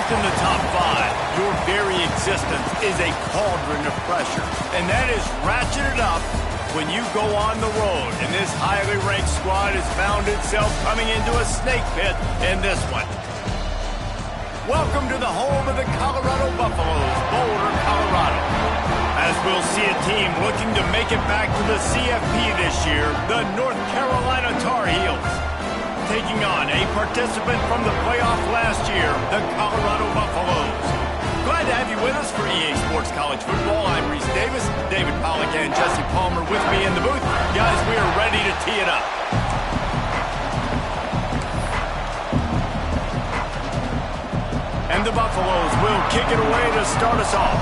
Fourth in the top five, your very existence is a cauldron of pressure. And that is ratcheted up when you go on the road. And this highly ranked squad has found itself coming into a snake pit in this one. Welcome to the home of the Colorado Buffaloes, Boulder, Colorado. As we'll see a team looking to make it back to the CFP this year, the North Carolina Tarheels. Taking on a participant from the playoff last year, the Colorado Buffaloes. Glad to have you with us for EA Sports College Football. I'm Reese Davis, David Pollack and Jesse Palmer with me in the booth. Guys, we are ready to tee it up. And the Buffaloes will kick it away to start us off.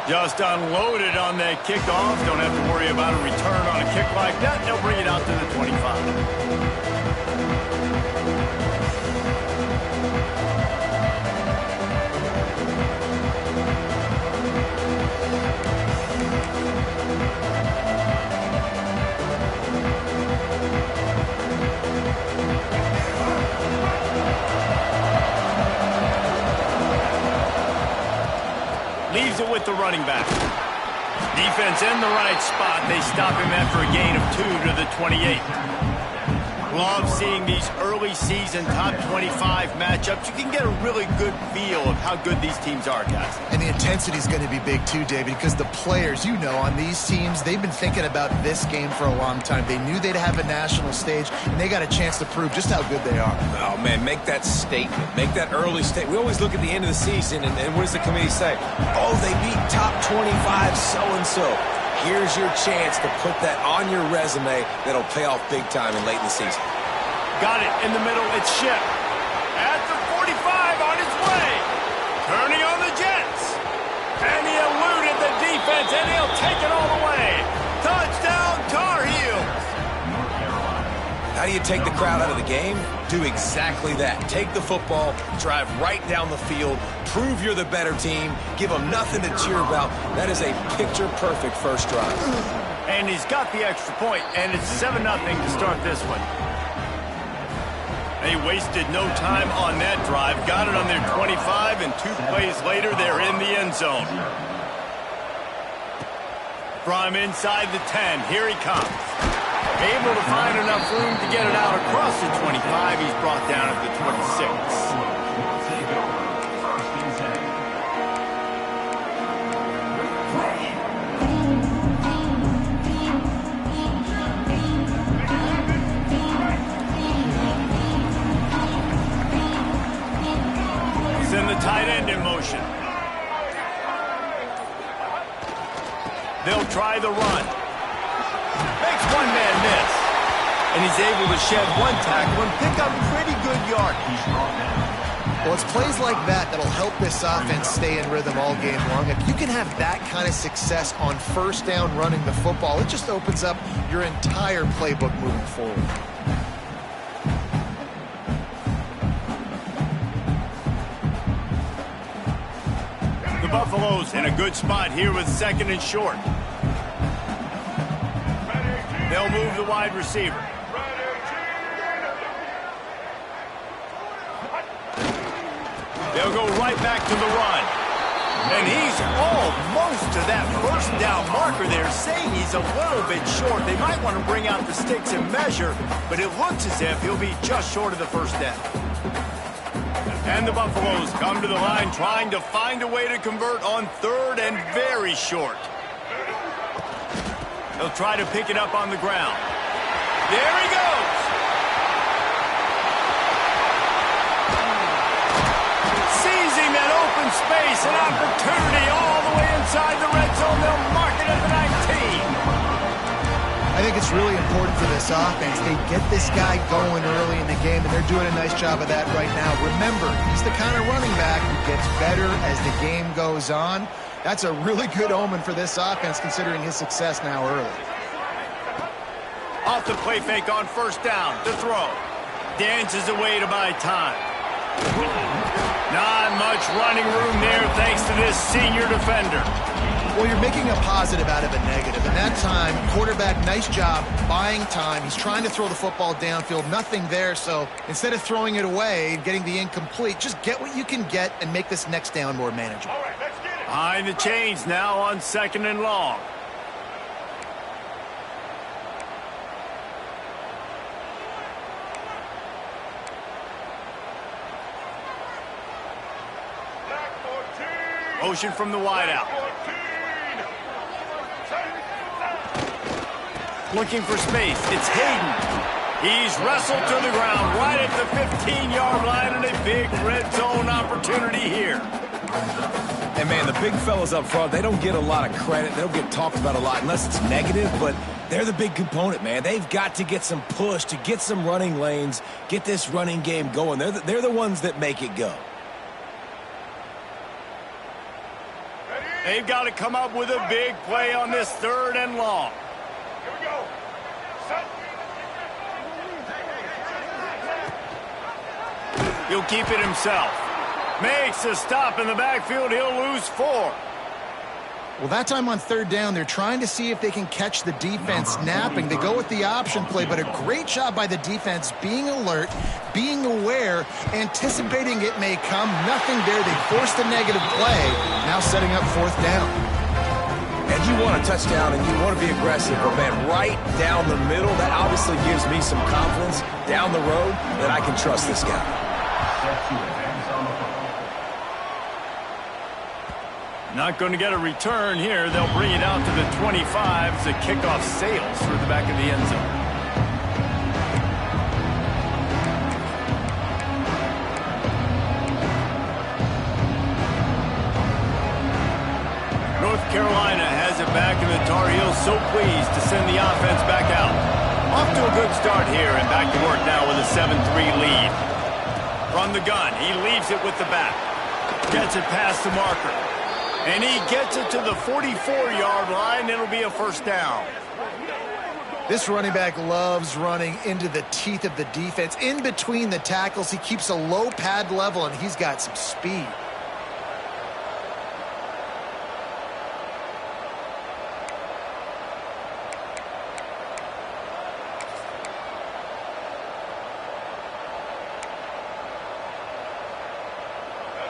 Just unloaded on that kickoff. Don't have to worry about a return on a kick like that. They'll bring it out to the 25. Leaves it with the running back. Defense in the right spot. They stop him after a gain of 2 to the 28. Love seeing these early season top 25 matchups. You can get a really good feel of how good these teams are, guys. And the intensity is going to be big too, David, because the players, you know, on these teams, they've been thinking about this game for a long time. They knew they'd have a national stage, and they got a chance to prove just how good they are. Oh, man, make that statement. Make that early statement. We always look at the end of the season, and what does the committee say? Oh, they beat top 25 so-and-so. Here's your chance to put that on your resume that'll pay off big time and late in the season. Got it in the middle. It's Shep. At the 45 on his way. Turning on the Jets. And he eluded the defense, and he'll take it all the way. Touchdown, Tar Heels. How do you take the crowd out of the game? Do exactly that. Take the football, drive right down the field, prove you're the better team, give them nothing to cheer about. That is a picture-perfect first drive. And he's got the extra point, and it's 7-0 to start this one. They wasted no time on that drive. Got it on their 25, and 2 plays later, they're in the end zone. From inside the 10, here he comes. Able to find enough room to get it out across the 25. He's brought down at the 26. Send the tight end in motion. They'll try the run. Makes one man miss. And he's able to shed 1 tackle and pick up pretty good yardage. Well, it's plays like that that'll help this offense stay in rhythm all game long. If you can have that kind of success on first down running the football, it just opens up your entire playbook moving forward. The Buffaloes in a good spot here with 2nd and short. They'll move the wide receiver. They'll go right back to the run. And he's almost to that first down marker there, saying he's a little bit short. They might want to bring out the sticks and measure, but it looks as if he'll be just short of the first down. And the Buffaloes come to the line trying to find a way to convert on 3rd and very short. They'll try to pick it up on the ground. There he goes. Seizing that open space, an opportunity all the way inside the red zone. They'll mark it at the 19. I think it's really important for this offense. They get this guy going early in the game, and they're doing a nice job of that right now. Remember, he's the kind of running back who gets better as the game goes on. That's a really good omen for this offense, considering his success now early. Off the play fake on first down to throw. Dances away to buy time. Not much running room there thanks to this senior defender. Well, you're making a positive out of a negative. And that time, quarterback, nice job buying time. He's trying to throw the football downfield. Nothing there. So instead of throwing it away and getting the incomplete, just get what you can get and make this next down more manageable. All right, let's get it. Behind the chains now on 2nd and long. Motion from the wideout. Looking for space. It's Hayden. He's wrestled to the ground right at the 15-yard line, and a big red zone opportunity here. And, man, the big fellas up front, they don't get a lot of credit. They don't get talked about a lot unless it's negative, but they're the big component, man. They've got to get some push, to get some running lanes, get this running game going. They're the ones that make it go. They've got to come up with a big play on this 3rd and long. Here we go. Set. He'll keep it himself. Makes a stop in the backfield. He'll lose 4. Well, that time on 3rd down, they're trying to see if they can catch the defense napping. They go with the option play, but a great job by the defense being alert, being aware, anticipating it may come. Nothing there. They forced a negative play, now setting up 4th down. And you want a touchdown and you want to be aggressive, but, man, right down the middle, that obviously gives me some confidence down the road that I can trust this guy. Not going to get a return here. They'll bring it out to the 25 as the kickoff sails through the back of the end zone. North Carolina has it back, and the Tar Heels so pleased to send the offense back out. Off to a good start here, and back to work now with a 7-3 lead. From the gun, he leaves it with the back. Gets it past the marker. And he gets it to the 44-yard line. It'll be a 1st down. This running back loves running into the teeth of the defense. In between the tackles, he keeps a low pad level, and he's got some speed.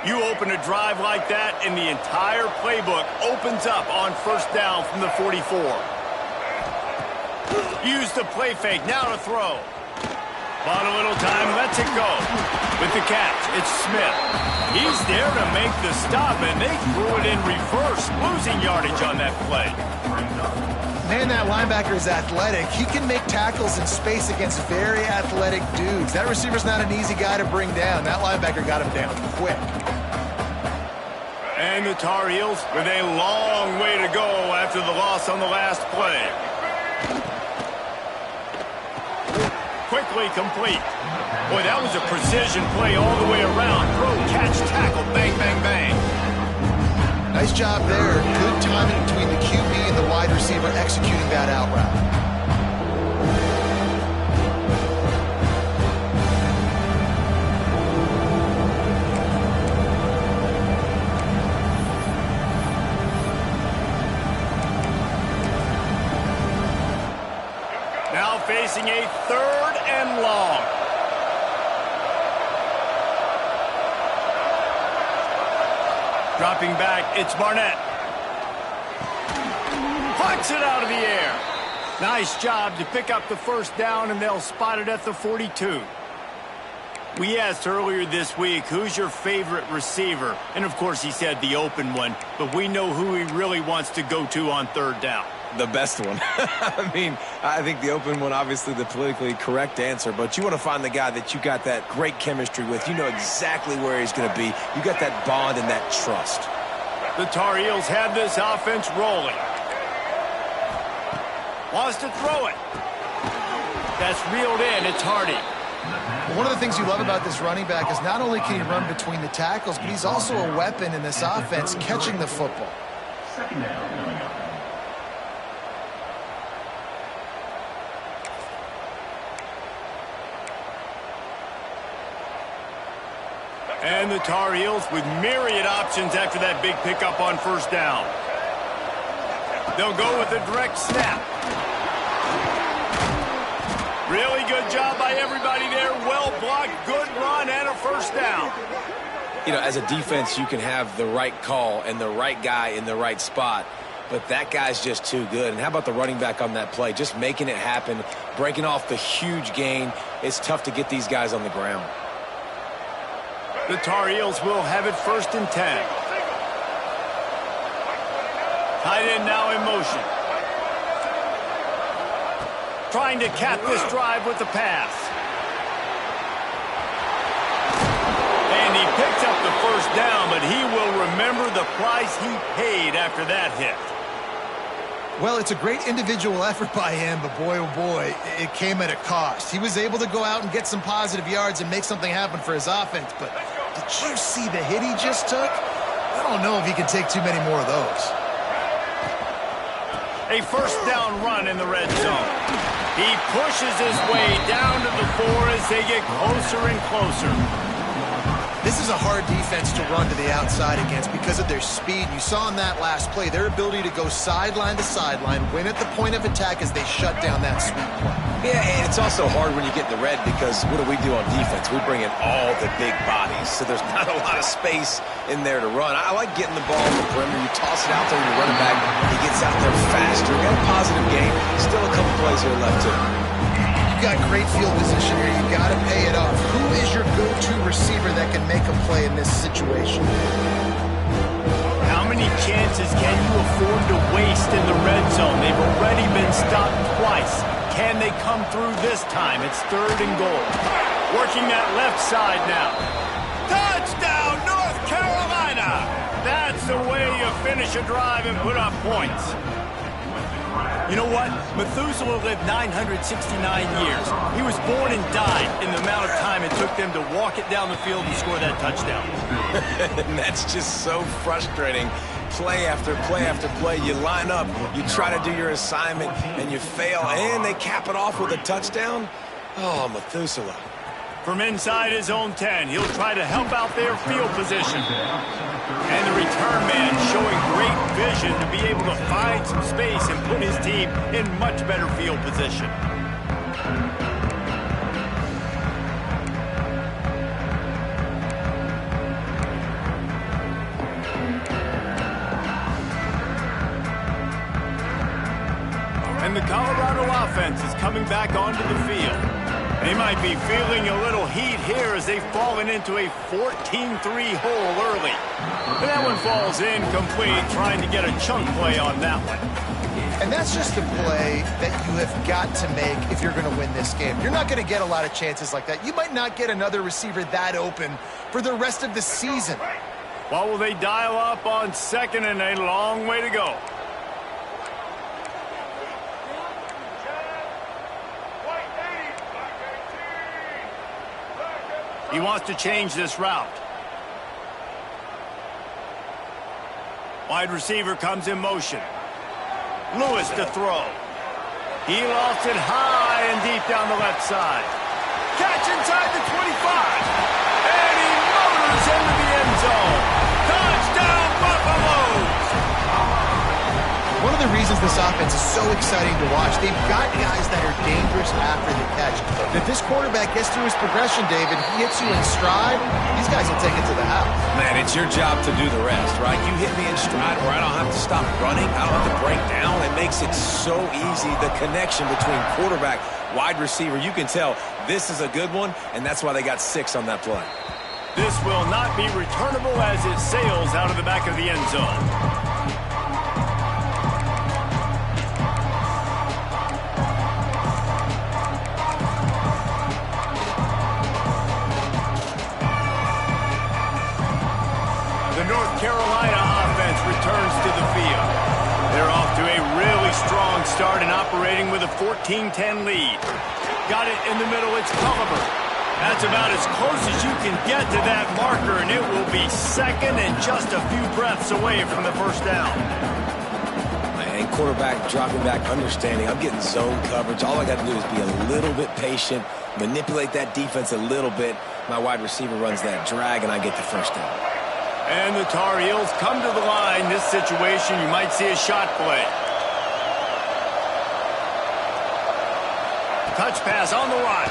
You open a drive like that, and the entire playbook opens up on 1st down from the 44. Use the play fake, now to throw. Bought a little time, lets it go. With the catch, it's Smith. He's there to make the stop, and they threw it in reverse, losing yardage on that play. Man, that linebacker is athletic. He can make tackles in space against very athletic dudes. That receiver's not an easy guy to bring down. That linebacker got him down quick. And the Tar Heels with a long way to go after the loss on the last play. Quickly complete. Boy, that was a precision play all the way around. Throw, catch, tackle, bang, bang, bang. Nice job there. Good timing between the QB and the wide receiver executing that out route. Now facing a 3rd and long. Dropping back, it's Barnett. Pucks it out of the air. Nice job to pick up the 1st down, and they'll spot it at the 42. We asked earlier this week, who's your favorite receiver? And, of course, he said the open one, but we know who he really wants to go to on 3rd down. The best one. I mean, I think the open one, obviously the politically correct answer, but you want to find the guy that you got that great chemistry with. You know exactly where he's going to be. You got that bond and that trust. The Tar Heels have this offense rolling. Wants to throw it. That's reeled in. It's Hardy. One of the things you love about this running back is not only can he run between the tackles, but he's also a weapon in this offense catching the football. 2nd down. And the Tar Heels with myriad options after that big pickup on 1st down. They'll go with a direct snap. Really good job by everybody there. Well blocked, good run, and a first down. You know, as a defense, you can have the right call and the right guy in the right spot, but that guy's just too good. And how about the running back on that play? Just making it happen, breaking off the huge gain. It's tough to get these guys on the ground. The Tarheels will have it 1st and 10. Tight end now in motion. Trying to cap this drive with the pass. And he picks up the first down, but he will remember the price he paid after that hit. Well, it's a great individual effort by him, but boy, oh boy, it came at a cost. He was able to go out and get some positive yards and make something happen for his offense, but did you see the hit he just took? I don't know if he can take too many more of those. A first down run in the red zone. He pushes his way down to the 4 as they get closer and closer. This is a hard defense to run to the outside against because of their speed. You saw in that last play their ability to go sideline to sideline, win at the point of attack as they shut down that sweep play. Yeah, and it's also hard when you get in the red because what do we do on defense? We bring in all the big bodies, so there's not a lot of space in there to run. I like getting the ball on the perimeter. You toss it out there and you run it back. He gets out there faster. Got a positive game. Still a couple plays here left too. You've got great field position here. You got to pay it off. Who is your go-to receiver that can make a play in this situation? How many chances can you afford to waste in the red zone? They've already been stopped twice. Can they come through this time? It's 3rd and goal. Working that left side now. Touchdown, North Carolina! That's the way you finish a drive and put up points. You know what? Methuselah lived 969 years. He was born and died in the amount of time it took them to walk it down the field and score that touchdown. And that's just so frustrating. Play after play after play. You line up, you try to do your assignment, and you fail, and they cap it off with a touchdown? Oh, Methuselah. From inside his own 10, he'll try to help out their field position. And the return man showing great vision to be able to find some space and put his team in much better field position. And the Colorado offense is coming back onto the field. They might be feeling a little heat here as they've fallen into a 14-3 hole early. But that one falls incomplete, trying to get a chunk play on that one. And that's just a play that you have got to make if you're going to win this game. You're not going to get a lot of chances like that. You might not get another receiver that open for the rest of the season. Well, will they dial up on 2nd and a long way to go? He wants to change this route. Wide receiver comes in motion. Lewis to throw. He lost it high and deep down the left side. Catch inside the 25. And he motors into the end zone. Touchdown, Buffaloes! One of the reasons this offense is so exciting to watch, they've got guys that are dangerous after the catch. And if this quarterback gets through his progression, David, he hits you in stride, these guys will take it to the house. Man, it's your job to do the rest, right? You hit me in stride where I don't have to stop running. I don't have to break down. It makes it so easy, the connection between quarterback, wide receiver. You can tell this is a good one, and that's why they got 6 on that play. This will not be returnable as it sails out of the back of the end zone. North Carolina offense returns to the field. They're off to a really strong start and operating with a 14-10 lead. Got it in the middle, it's Culliver. That's about as close as you can get to that marker, and it will be 2nd and just a few breaths away from the first down. And quarterback dropping back, understanding. I'm getting zone coverage. All I got to do is be a little bit patient, manipulate that defense a little bit. My wide receiver runs that drag, and I get the first down. And the Tar Heels come to the line. This situation, you might see a shot play. Touch pass on the run.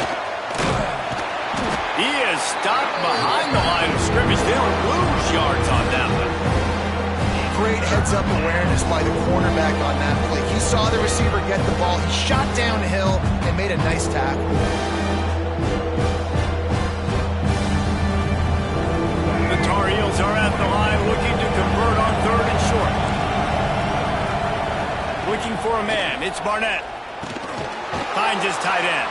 He is stopped behind the line of scrimmage. They'll lose yards on that one. Great heads-up awareness by the cornerback on that play. He saw the receiver get the ball. He shot downhill and made a nice tackle. The Tar Heels are at the line looking to convert on 3rd and short. Looking for a man. It's Barnett. Finds his tight end.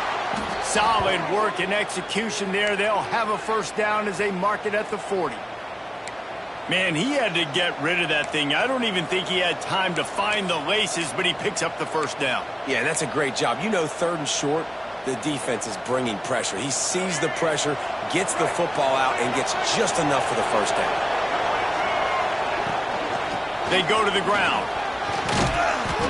Solid work and execution there. They'll have a first down as they mark it at the 40. Man, he had to get rid of that thing. I don't even think he had time to find the laces, but he picks up the first down. Yeah, that's a great job. You know, 3rd and short, the defense is bringing pressure. He sees the pressure, gets the football out, and gets just enough for the first down. They go to the ground.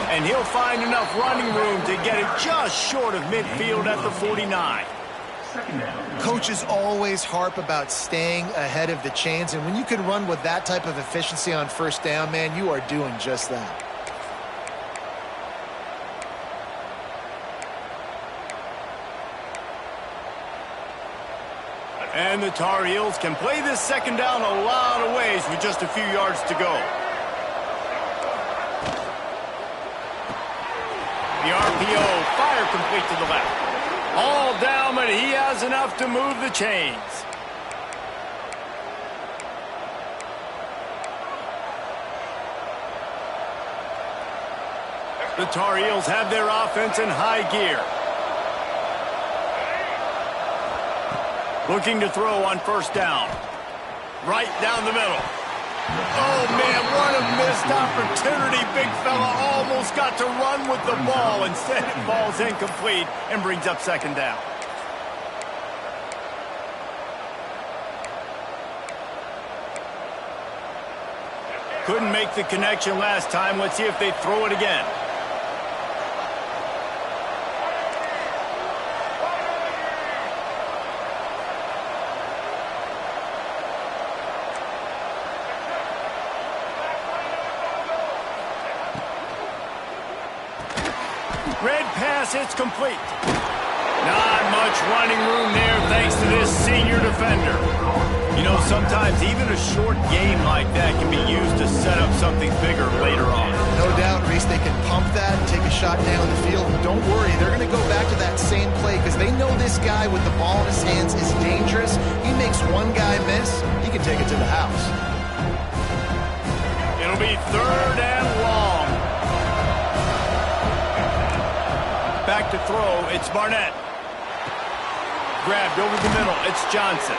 And he'll find enough running room to get it just short of midfield at the 49. Coaches always harp about staying ahead of the chains, and when you can run with that type of efficiency on first down, man, you are doing just that. And the Tar Heels can play this second down a lot of ways with just a few yards to go. The RPO, fire complete to the left. All down, but he has enough to move the chains. The Tar Heels have their offense in high gear. Looking to throw on first down. Right down the middle. Oh, man, what a missed opportunity. Big fella almost got to run with the ball. Instead, it falls incomplete and brings up second down. Couldn't make the connection last time. Let's see if they throw it again. Red pass, it's complete. Not much running room there thanks to this senior defender. You know, sometimes even a short game like that can be used to set up something bigger later on. No doubt, Reese, they can pump that and take a shot down the field. And don't worry, they're going to go back to that same play because they know this guy with the ball in his hands is dangerous. He makes one guy miss, he can take it to the house. It'll be 3rd and long. Back to throw, it's Barnett. Grabbed over the middle, it's Johnson.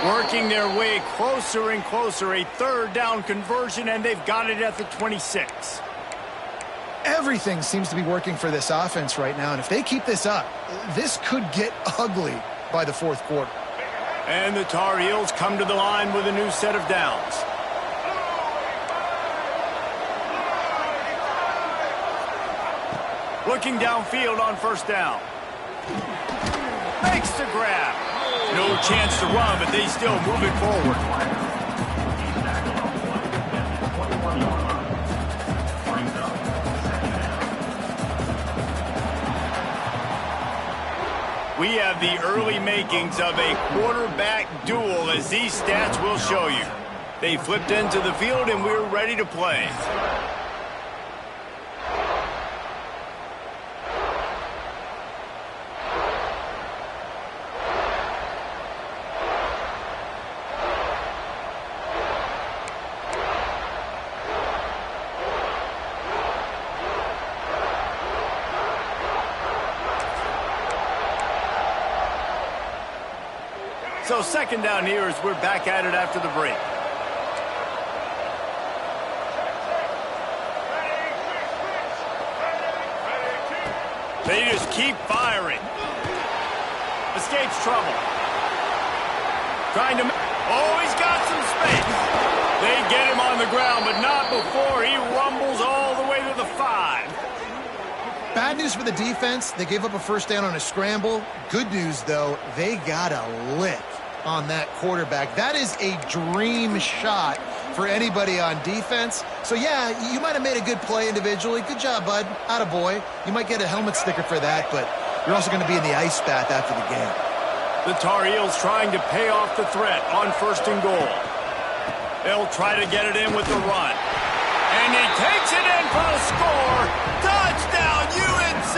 Working their way closer and closer, a 3rd down conversion, and they've got it at the 26. Everything seems to be working for this offense right now, and if they keep this up, this could get ugly by the 4th quarter. And the Tar Heels come to the line with a new set of downs. Looking downfield on first down. Makes the grab. No chance to run, but they still move it forward. We have the early makings of a quarterback duel, as these stats will show you. They flipped into the field, and we're ready to play. So second down here as we're back at it after the break. They just keep firing. Escapes trouble. Trying to... Oh, he's got some space. They get him on the ground, but not before he rumbles all the way to the 5. Bad news for the defense. They gave up a first down on a scramble. Good news, though, they got a lick on that quarterback. That is a dream shot for anybody on defense. So, yeah, you might have made a good play individually. Good job, bud. Attaboy. You might get a helmet sticker for that, but You're also going to be in the ice bath after the game. The Tar Heels trying to pay off the threat on 1st and goal. They'll try to get it in with the run. And he takes it in for the score. Touchdown, UNC!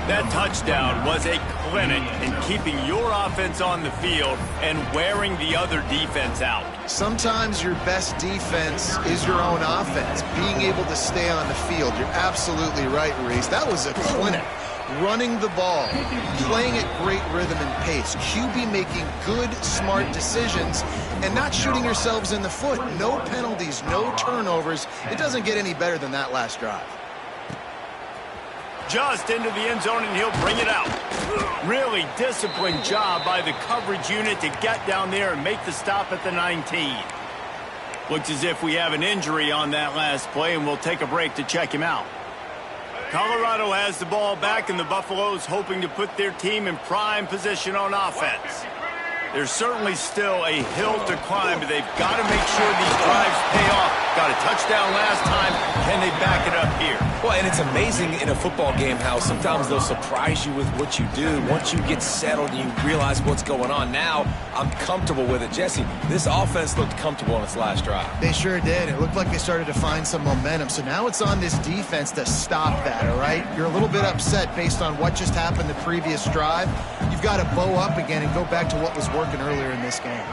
That touchdown was a clinic in keeping your offense on the field and wearing the other defense out. Sometimes your best defense is your own offense, being able to stay on the field. You're absolutely right, Reese. That was a clinic. Running the ball, playing at great rhythm and pace, QB making good, smart decisions, and not shooting yourselves in the foot. No penalties, no turnovers. It doesn't get any better than that last drive. Just into the end zone, and he'll bring it out. Really disciplined job by the coverage unit to get down there and make the stop at the 19. Looks as if we have an injury on that last play, and we'll take a break to check him out. Colorado has the ball back, and the Buffaloes hoping to put their team in prime position on offense. There's certainly still a hill to climb, but they've got to make sure these drives pay off. Got a touchdown last time. Can they back it up here? Well, and it's amazing in a football game how sometimes they'll surprise you with what you do. Once you get settled and you realize what's going on, now I'm comfortable with it. Jesse, this offense looked comfortable on its last drive. They sure did. It looked like they started to find some momentum. So now it's on this defense to stop that, all right? You're a little bit upset based on what just happened the previous drive. You've got to bow up again and go back to what was working earlier in this game.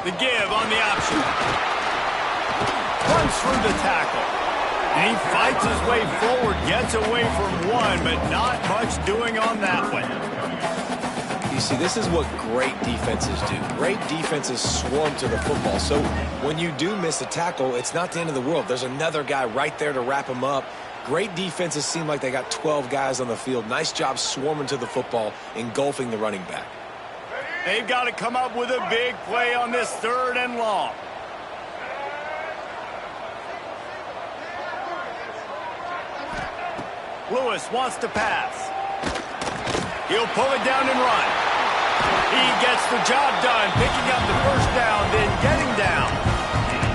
The give on the option. Runs through the tackle. And he fights his way forward, gets away from one, but not much doing on that one. You see, this is what great defenses do. Great defenses swarm to the football. So when you do miss a tackle, it's not the end of the world. There's another guy right there to wrap him up. Great defenses seem like they got 12 guys on the field. Nice job swarming to the football, engulfing the running back. They've got to come up with a big play on this 3rd and long. Lewis wants to pass. He'll pull it down and run. He gets the job done, picking up the 1st down, then getting down.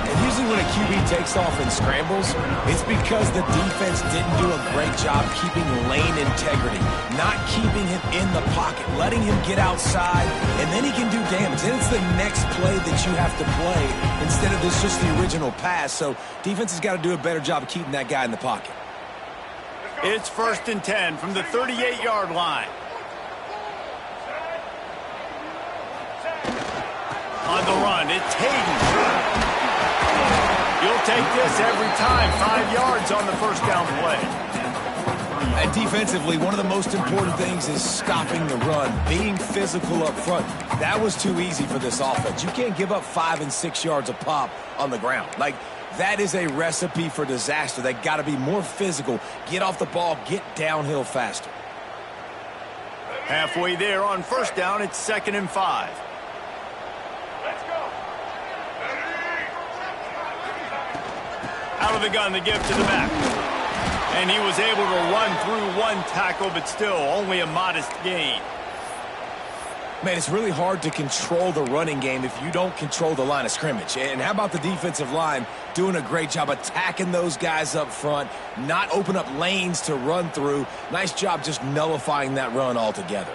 And usually when a QB takes off and scrambles, it's because the defense didn't do a great job keeping lane integrity, not keeping him in the pocket, letting him get outside, and then he can do damage. Then it's the next play that you have to play instead of this just the original pass. So defense has got to do a better job of keeping that guy in the pocket. It's 1st and 10 from the 38-yard line. On the run, it's Hayden. You'll take this every time. 5 yards on the 1st down play. And defensively, one of the most important things is stopping the run, being physical up front. That was too easy for this offense. You can't give up 5 and 6 yards a pop on the ground. Like, that is a recipe for disaster. They got to be more physical, get off the ball, get downhill faster. Halfway there on 1st down, it's 2nd and 5. Out of the gun, the give to the back. And he was able to run through one tackle, but still only a modest gain. Man, it's really hard to control the running game if you don't control the line of scrimmage. And how about the defensive line doing a great job attacking those guys up front, not open up lanes to run through. Nice job just nullifying that run altogether.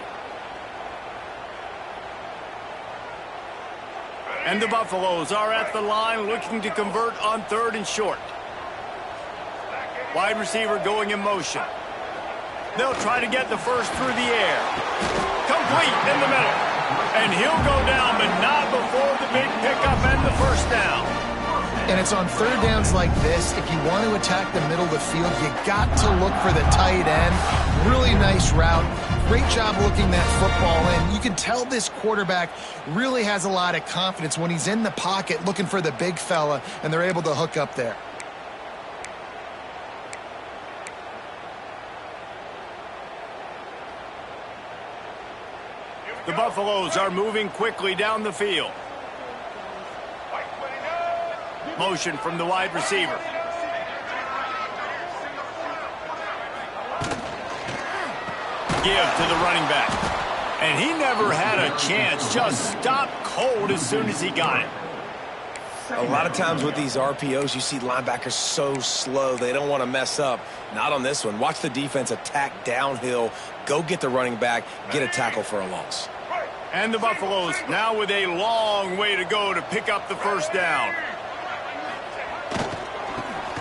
And the Buffaloes are at the line looking to convert on 3rd and short. Wide receiver going in motion. They'll try to get the 1st through the air. Complete in the middle. And he'll go down, but not before the big pickup and the 1st down. And it's on 3rd downs like this, if you want to attack the middle of the field, you got to look for the tight end. Really nice route. Great job looking that football in. You can tell this quarterback really has a lot of confidence when he's in the pocket looking for the big fella, and they're able to hook up there. The Buffaloes are moving quickly down the field. Motion from the wide receiver. Give to the running back. And he never had a chance. Just stopped cold as soon as he got it. A lot of times with these RPOs, you see linebackers so slow, they don't want to mess up. Not on this one. Watch the defense attack downhill, go get the running back, get a tackle for a loss. And the Buffaloes now with a long way to go to pick up the first down.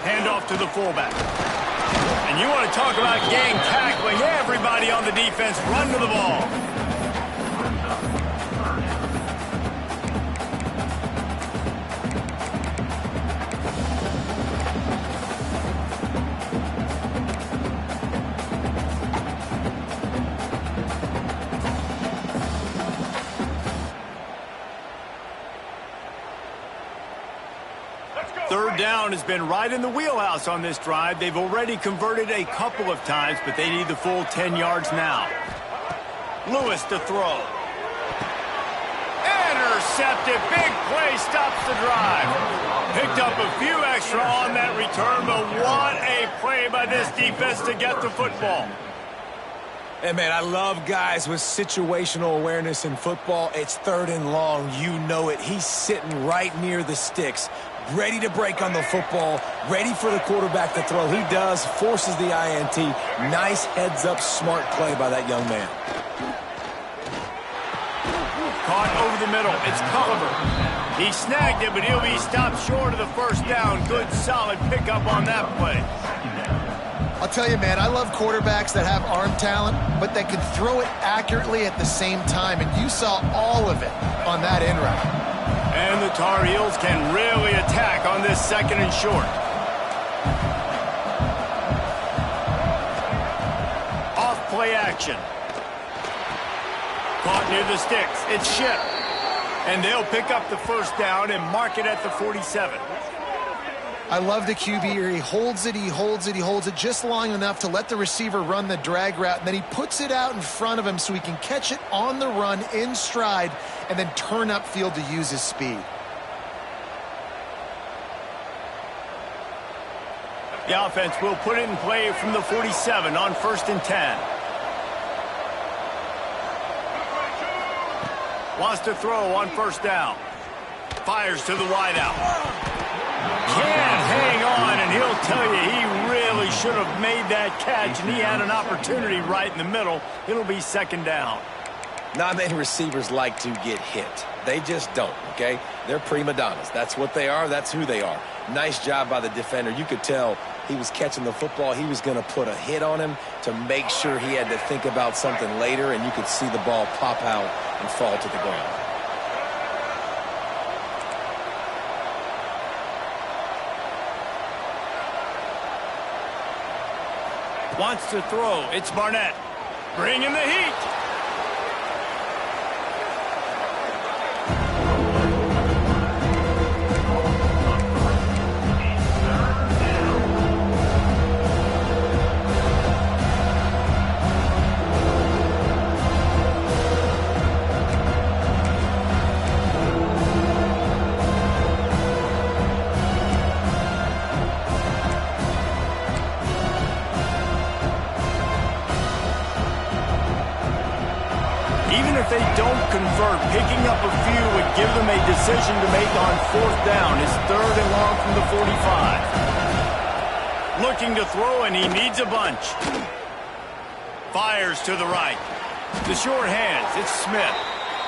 Handoff to the fullback. And you want to talk about gang tackling. Everybody on the defense run to the ball. Third down has been right in the wheelhouse on this drive. They've already converted a couple of times, but they need the full 10 yards now. Lewis to throw. Intercepted. Big play stops the drive. Picked up a few extra on that return, but what a play by this defense to get the football. Hey, man, I love guys with situational awareness in football. It's third and long. You know it. He's sitting right near the sticks, ready to break on the football, ready for the quarterback to throw. He does, forces the INT. Nice heads-up, smart play by that young man. Caught over the middle. It's Culliver. He snagged it, but he'll be stopped short of the first down. Good, solid pickup on that play. I'll tell you, man, I love quarterbacks that have arm talent, but that can throw it accurately at the same time, and you saw all of it on that in route. And the Tar Heels can really attack on this second and short. Off play action. Caught near the sticks. It's Ship. And they'll pick up the first down and mark it at the 47. I love the QB here. He holds it, he holds it, he holds it just long enough to let the receiver run the drag route, and then he puts it out in front of him so he can catch it on the run in stride and then turn upfield to use his speed. The offense will put it in play from the 47 on 1st and 10. Wants to throw on first down. Fires to the wideout. Can't hang on, and he'll tell you he really should have made that catch, and he had an opportunity right in the middle. It'll be second down. Not many receivers like to get hit. They just don't, okay? They're prima donnas. That's what they are. That's who they are. Nice job by the defender. You could tell he was catching the football. He was going to put a hit on him to make sure he had to think about something later, and you could see the ball pop out and fall to the ground. Wants to throw. It's Barnett. Bringing the heat. If they don't convert, picking up a few would give them a decision to make on 4th down. It's 3rd and long from the 45. Looking to throw, and he needs a bunch. Fires to the right. The short hands, it's Smith.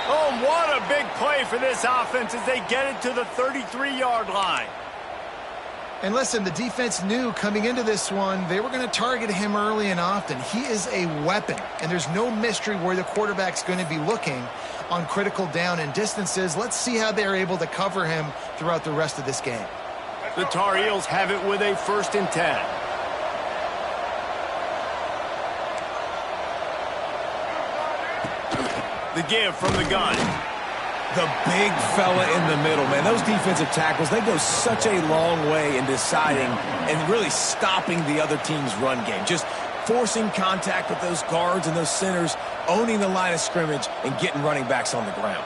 Oh, what a big play for this offense as they get it to the 33-yard line. And listen, the defense knew coming into this one, they were going to target him early and often. He is a weapon, and there's no mystery where the quarterback's going to be looking on critical down and distances. Let's see how they're able to cover him throughout the rest of this game. The Tar Heels have it with a 1st and 10. The give from the gun. The big fella in the middle, man. Those defensive tackles, they go such a long way in deciding and really stopping the other team's run game. Just forcing contact with those guards and those centers, owning the line of scrimmage, and getting running backs on the ground.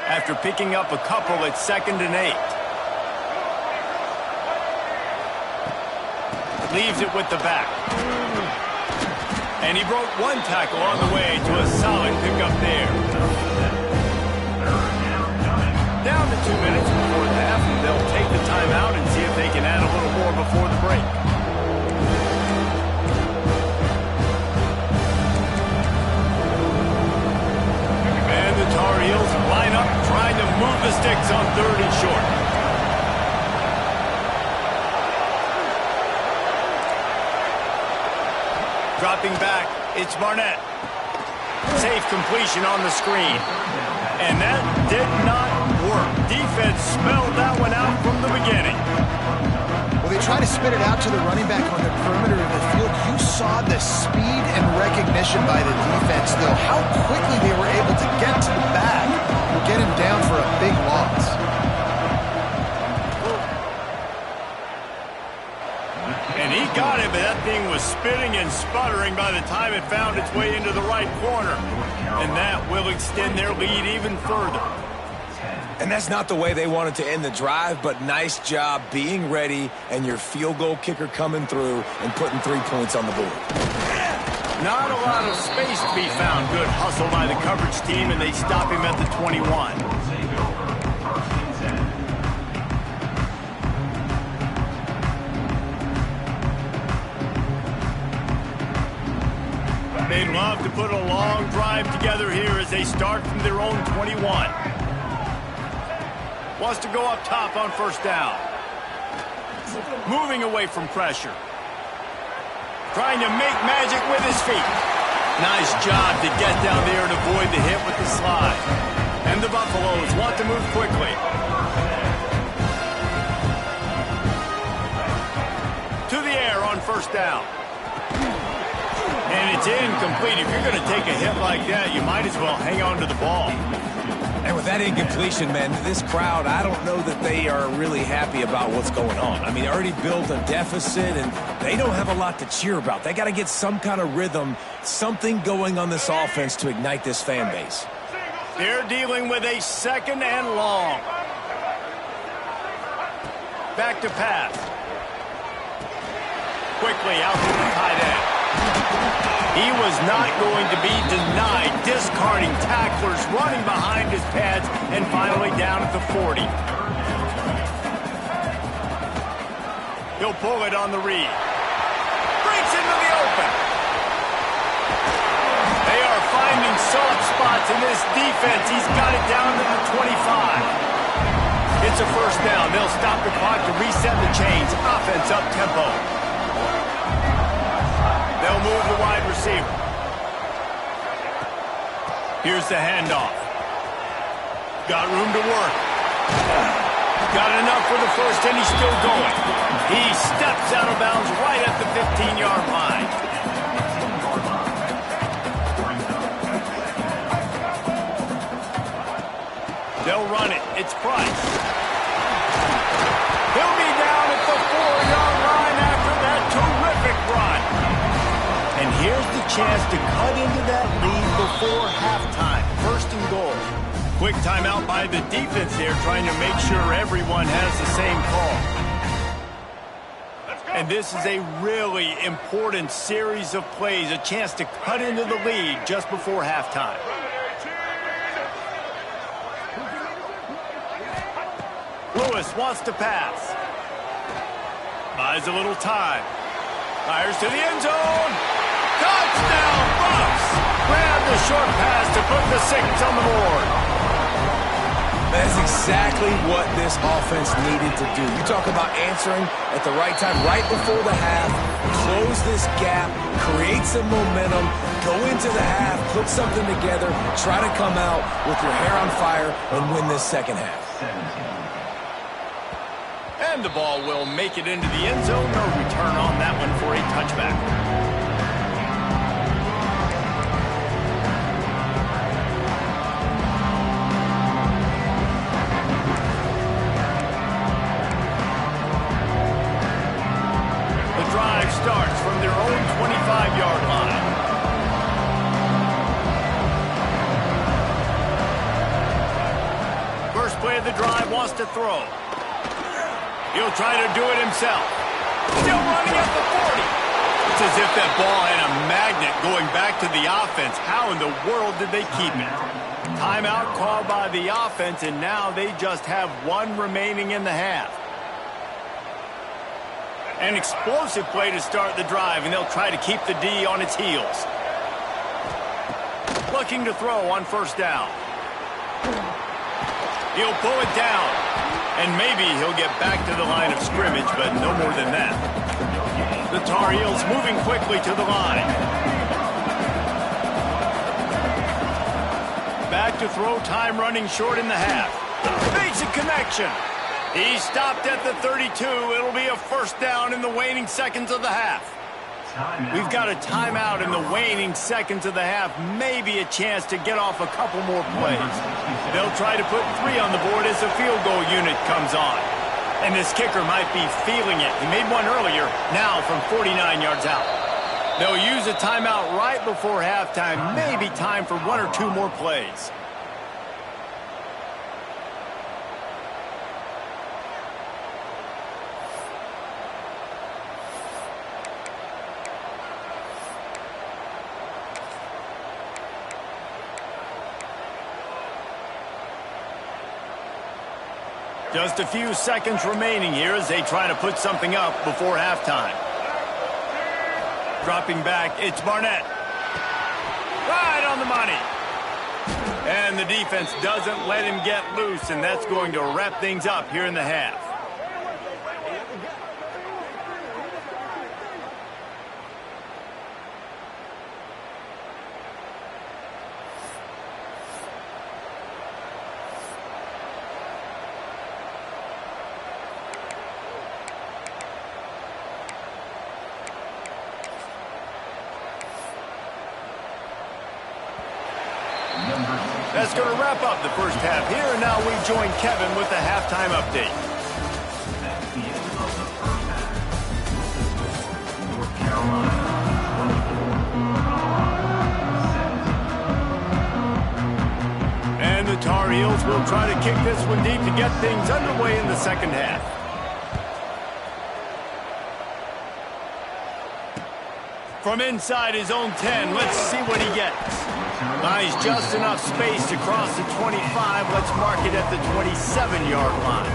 After picking up a couple, it's 2nd and 8. leaves it with the back. And he broke one tackle on the way to a solid pickup there. Down to 2 minutes before the half, and they'll take the timeout and see if they can add a little more before the break. And the Tar Heels line up, trying to move the sticks on 3rd and short. Dropping back, it's Barnett. Safe completion on the screen. And that did not work. Defense smelled that one out from the beginning. Well, they try to spit it out to the running back on the perimeter of the field. You saw the speed and recognition by the defense, though. How quickly they were able to get to the back and get him down for a big loss. And he got it, but that thing was spinning and sputtering by the time it found its way into the right corner. And that will extend their lead even further. And that's not the way they wanted to end the drive, but nice job being ready and your field goal kicker coming through and putting 3 points on the board. Not a lot of space to be found. Good hustle by the coverage team, and they stop him at the 21. They'd love to put a long drive together here as they start from their own 21. Wants to go up top on 1st down. Moving away from pressure. Trying to make magic with his feet. Nice job to get down there and avoid the hit with the slide. And the Buffaloes want to move quickly. To the air on 1st down. And it's incomplete. If you're going to take a hit like that, you might as well hang on to the ball. And with that incompletion, man, this crowd, I don't know that they are really happy about what's going on. I mean, they already built a deficit, and they don't have a lot to cheer about. They got to get some kind of rhythm, something going on this offense to ignite this fan base. They're dealing with a 2nd and long. Back to pass. Quickly out to the tight end. He was not going to be denied, discarding tacklers, running behind his pads, and finally down at the 40. He'll pull it on the read. Breaks into the open. They are finding soft spots in this defense. He's got it down to the 25. It's a 1st down. They'll stop the clock to reset the chains. Offense up tempo. They'll move the wide receiver. Here's the handoff. Got room to work. Got enough for the 1st, and he's still going. He steps out of bounds right at the 15-yard line. They'll run it. It's Price. He'll be down at the 4-yard line after that terrific run. And here's the chance to cut into that lead before halftime. 1st and goal. Quick timeout by the defense there, trying to make sure everyone has the same call. And this is a really important series of plays, a chance to cut into the lead just before halftime. Lewis wants to pass. Buys a little time. Fires to the end zone. Touchdown, Bucks! Grab the short pass to put the 6 on the board. That's exactly what this offense needed to do. You talk about answering at the right time, right before the half, close this gap, create some momentum, go into the half, put something together, try to come out with your hair on fire and win this 2nd half. And the ball will make it into the end zone. No return on that one for a touchback. The drive starts from their own 25-yard line. First play of the drive, wants to throw. He'll try to do it himself. Still running at the 40. It's as if that ball had a magnet going back to the offense. How in the world did they keep it? Timeout called by the offense, and now they just have one remaining in the half. An explosive play to start the drive, and they'll try to keep the D on its heels. Looking to throw on first down. He'll pull it down, and maybe he'll get back to the line of scrimmage, but no more than that. The Tar Heels moving quickly to the line. Back to throw, time running short in the half. Basic connection. He stopped at the 32. It'll be a first down in the waning seconds of the half. We've got a timeout in the waning seconds of the half. Maybe a chance to get off a couple more plays. They'll try to put 3 on the board as the field goal unit comes on. And this kicker might be feeling it. He made one earlier, now from 49 yards out. They'll use a timeout right before halftime. Maybe time for 1 or 2 more plays. Just a few seconds remaining here as they try to put something up before halftime. Dropping back, it's Barnett. Right on the money. And the defense doesn't let him get loose, and that's going to wrap things up here in the half. That's going to wrap up the first half here, and now we join Kevin with the halftime update. At the end of the first half, North Carolina 24, And the Tar Heels will try to kick this one deep to get things underway in the second half. From inside his own 10, let's see what he gets. Buys just enough space to cross the 25. Let's mark it at the 27-yard line.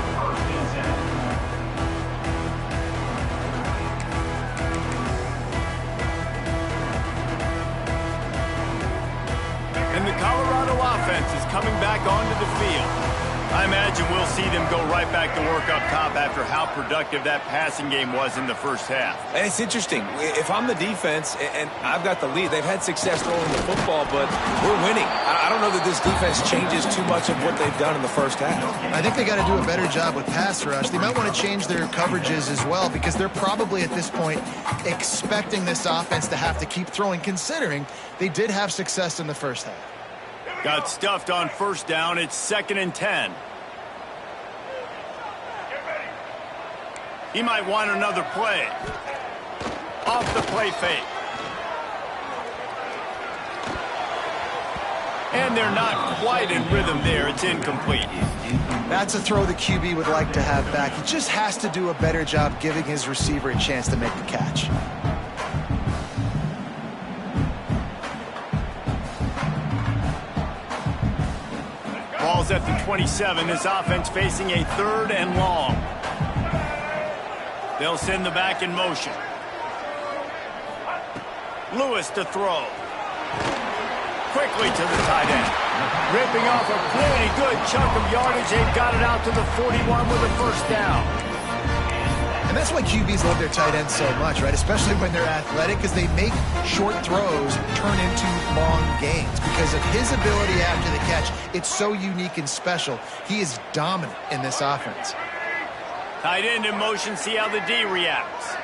And the Colorado offense is coming back onto the field. I imagine we'll see them go right back to work up top after how productive that passing game was in the first half. And it's interesting. If I'm the defense and I've got the lead, they've had success throwing the football, but we're winning. I don't know that this defense changes too much of what they've done in the first half. I think they got to do a better job with pass rush. They might want to change their coverages as well, because they're probably at this point expecting this offense to have to keep throwing, considering they did have success in the first half. Got stuffed on first down. It's 2nd and 10. He might want another play. Off the play fake. And they're not quite in rhythm there. It's incomplete. That's a throw the QB would like to have back. He just has to do a better job giving his receiver a chance to make the catch. Ball's at the 27. This offense facing a 3rd and long. They'll send the back in motion. Lewis to throw. Quickly to the tight end. Ripping off a pretty good chunk of yardage. They've got it out to the 41 with a first down. And that's why QBs love their tight ends so much, right? Especially when they're athletic, because they make short throws turn into long gains. Because of his ability after the catch, it's so unique and special. He is dominant in this offense. Tight end in motion, see how the D reacts.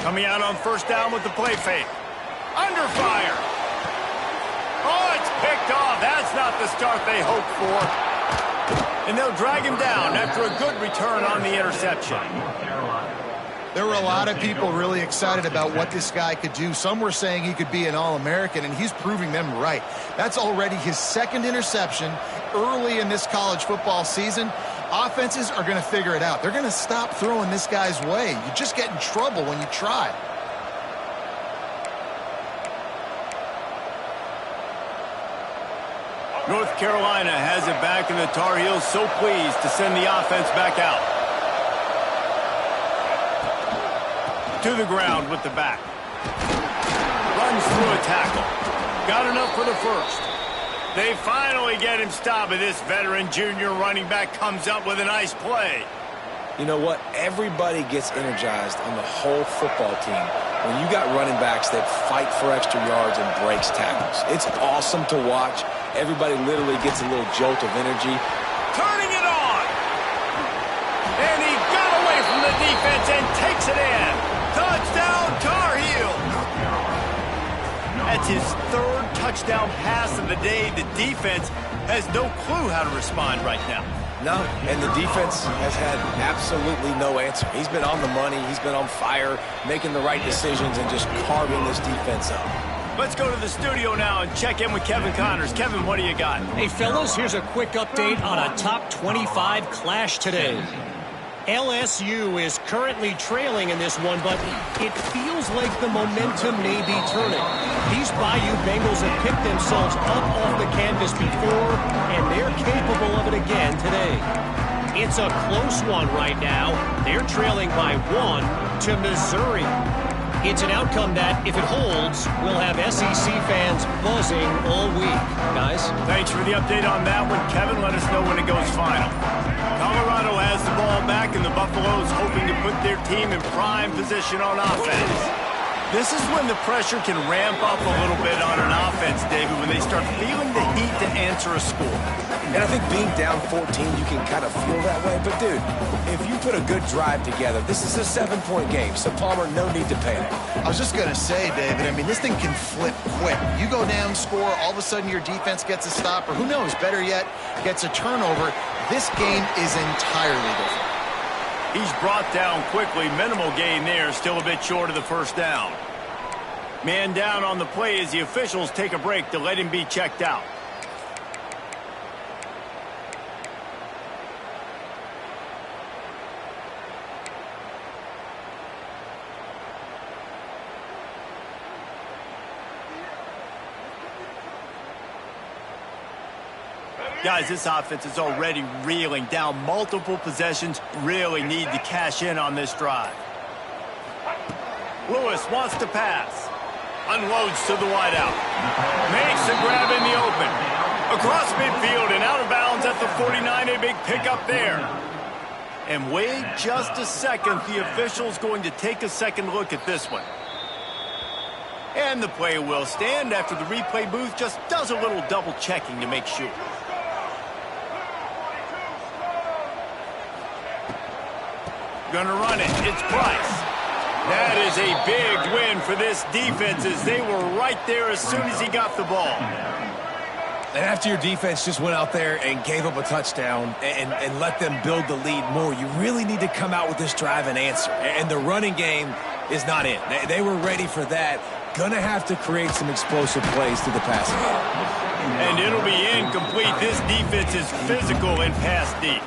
Coming out on first down with the play fake. Under fire. Oh, it's picked off. That's not the start they hoped for. And they'll drag him down after a good return on the interception. There were a lot of people really excited about what this guy could do. Some were saying he could be an All-American, and he's proving them right. That's already his 2nd interception early in this college football season, Offenses are going to figure it out. They're going to stop throwing this guy's way. You just get in trouble when you try. North Carolina has it back, and the Tar Heels so pleased to send the offense back out. To the ground with the back. Runs through a tackle. Got enough for the first. They finally get him stopped, and this veteran junior running back comes up with a nice play. You know what? Everybody gets energized on the whole football team when you got running backs that fight for extra yards and breaks tackles. It's awesome to watch. Everybody literally gets a little jolt of energy. Turning it on! And he got away from the defense and takes it in. Touchdown, Tar Heels! That's his third touchdown pass of the day. The defense has no clue how to respond right now. No, and the defense has had absolutely no answer. He's been on the money. He's been on fire, making the right decisions and just carving this defense up. Let's go to the studio now and check in with Kevin Connors. Kevin, what do you got? Hey, fellas, here's a quick update on a top 25 clash today. LSU is currently trailing in this one, but it feels like the momentum may be turning. These Bayou Bengals have picked themselves up off the canvas before, and they're capable of it again today. It's a close one right now. They're trailing by 1 to Missouri. It's an outcome that, if it holds, will have SEC fans buzzing all week. Guys? Thanks for the update on that one, Kevin. Let us know when it goes final. Colorado has the ball back, and the Buffaloes hoping to put their team in prime position on offense. This is when the pressure can ramp up a little bit on an offense, David, when they start feeling the heat to answer a score. And I think being down 14, you can kind of feel that way. But, dude, if you put a good drive together, this is a 7-point game. So, Palmer, no need to panic. I was just going to say, David, I mean, this thing can flip quick. You go down, score, all of a sudden your defense gets a stop, or who knows, better yet, gets a turnover. This game is entirely different. He's brought down quickly. Minimal gain there. Still a bit short of the first down. Man down on the play as the officials take a break to let him be checked out. Guys, this offense is already reeling down multiple possessions. Really need to cash in on this drive. Lewis wants to pass. Unloads to the wideout. Makes the grab in the open. Across midfield and out of bounds at the 49. A big pickup there. And wait just a second. The official's going to take a second look at this one. And the play will stand after the replay booth just does a little double checking to make sure. Gonna run it. It's Price. That is a big win for this defense as they were right there as soon as he got the ball. And after your defense just went out there and gave up a touchdown and let them build the lead more, you really need to come out with this drive and answer. And the running game is not in. They were ready for that. Gonna have to create some explosive plays through the passing game. And it'll be incomplete. This defense is physical and pass deep.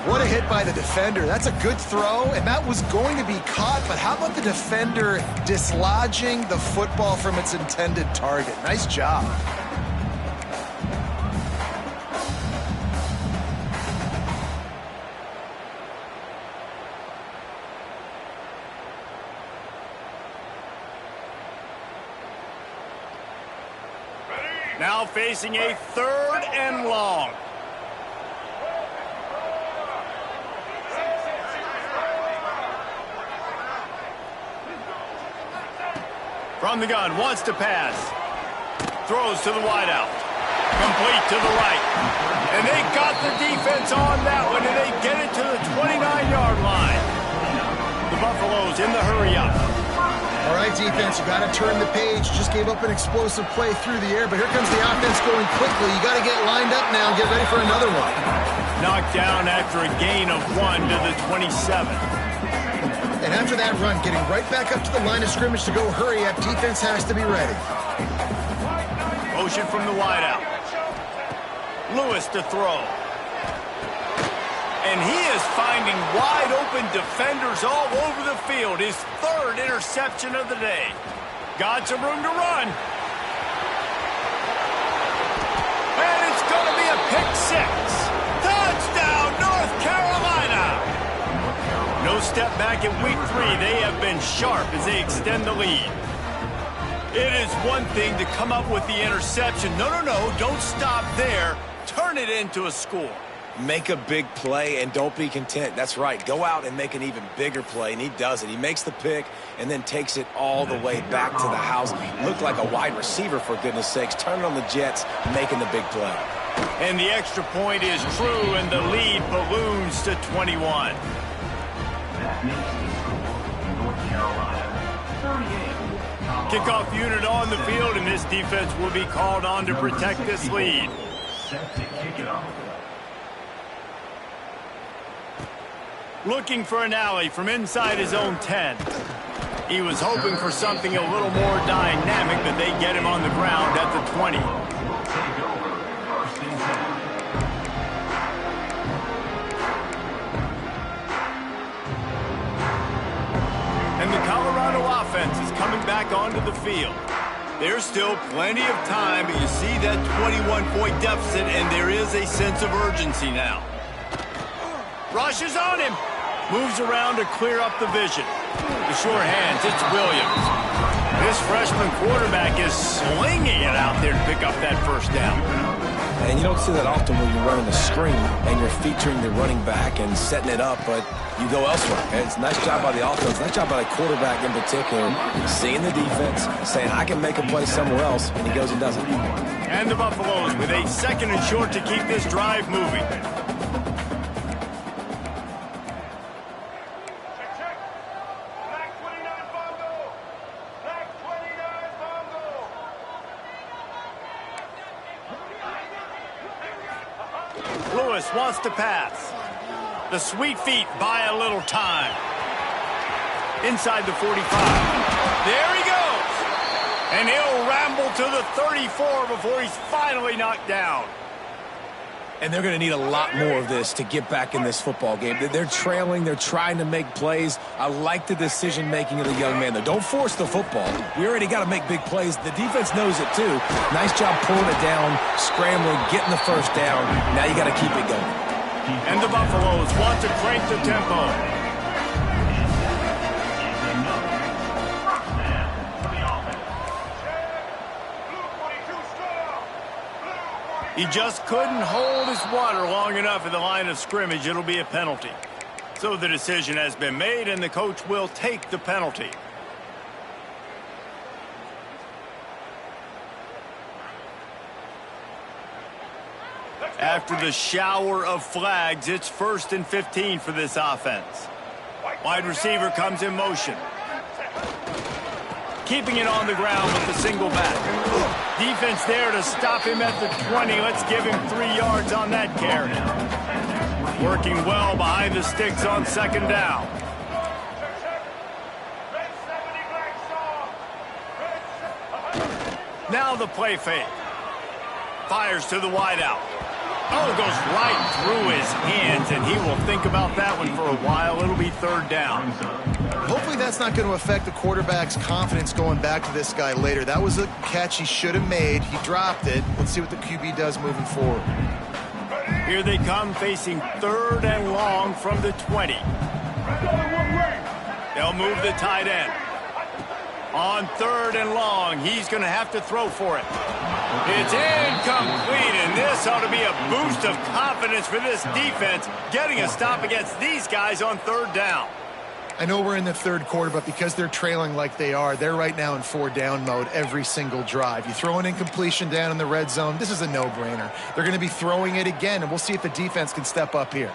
What a hit by the defender. That's a good throw, and that was going to be caught, but how about the defender dislodging the football from its intended target? Nice job. Now facing a 3rd and long. From the gun, wants to pass. Throws to the wideout. Complete to the right. And they got the defense on that one, and they get it to the 29-yard line. The Buffaloes in the hurry-up. All right, defense, you got to turn the page. Just gave up an explosive play through the air, but here comes the offense going quickly. You got to get lined up now and get ready for another one. Knocked down after a gain of 1 to the 27. And after that run, getting right back up to the line of scrimmage to go hurry up, defense has to be ready. Motion from the wideout. Lewis to throw. And he is finding wide-open defenders all over the field. His third interception of the day. Got some room to run. And it's going to be a pick six. Touchdown, North Carolina. No step back in week 3. They have been sharp as they extend the lead. It is one thing to come up with the interception. No, don't stop there. Turn it into a score. Make a big play and don't be content. That's right. Go out and make an even bigger play, and he does it. He makes the pick and then takes it all the way back to the house. Looked like a wide receiver, for goodness sakes. Turn it on the Jets, making the big play. And the extra point is true, and the lead balloons to 21. That makes the score North Carolina 38. Kickoff unit on the field, and this defense will be called on to protect this lead. Set to kick it off. Looking for an alley from inside his own 10. He was hoping for something a little more dynamic, but they get him on the ground at the 20. Take over. First and 10. And the Colorado offense is coming back onto the field. There's still plenty of time, but you see that 21-point deficit, and there is a sense of urgency now. Rushes on him. Moves around to clear up the vision. The sure hands, it's Williams. This freshman quarterback is slinging it out there to pick up that first down. And you don't see that often when you're running a screen and you're featuring the running back and setting it up, but you go elsewhere. And it's a nice job by the offense, nice job by the quarterback in particular, seeing the defense, saying, I can make a play somewhere else, and he goes and does it. And the Buffaloes with a 2nd and short to keep this drive moving. Lewis wants to pass. The sweet feet buy a little time. Inside the 45. There he goes. And he'll ramble to the 34 before he's finally knocked down. And they're going to need a lot more of this to get back in this football game. They're trailing. They're trying to make plays. I like the decision-making of the young man, though. Don't force the football. We already got to make big plays. The defense knows it, too. Nice job pulling it down, scrambling, getting the first down. Now you got to keep it going. And the Buffaloes want to crank the tempo. He just couldn't hold his water long enough at the line of scrimmage. It'll be a penalty. So the decision has been made, and the coach will take the penalty. After the shower of flags, it's 1st and 15 for this offense. Wide receiver comes in motion. Keeping it on the ground with the single back. Defense there to stop him at the 20. Let's give him 3 yards on that carry. Working well behind the sticks on 2nd down. Now the play fake. Fires to the wideout. Oh, it goes right through his hands, and he will think about that one for a while. It'll be 3rd down. Hopefully that's not going to affect the quarterback's confidence going back to this guy later. That was a catch he should have made. He dropped it. Let's see what the QB does moving forward. Here they come, facing 3rd and long from the 20. They'll move the tight end. On 3rd and long, he's going to have to throw for it. It's incomplete, and this ought to be a boost of confidence for this defense, getting a stop against these guys on 3rd down. I know we're in the 3rd quarter, but because they're trailing like they are, they're right now in 4-down mode every single drive. You throw an incompletion down in the red zone, this is a no-brainer. They're going to be throwing it again, and we'll see if the defense can step up here.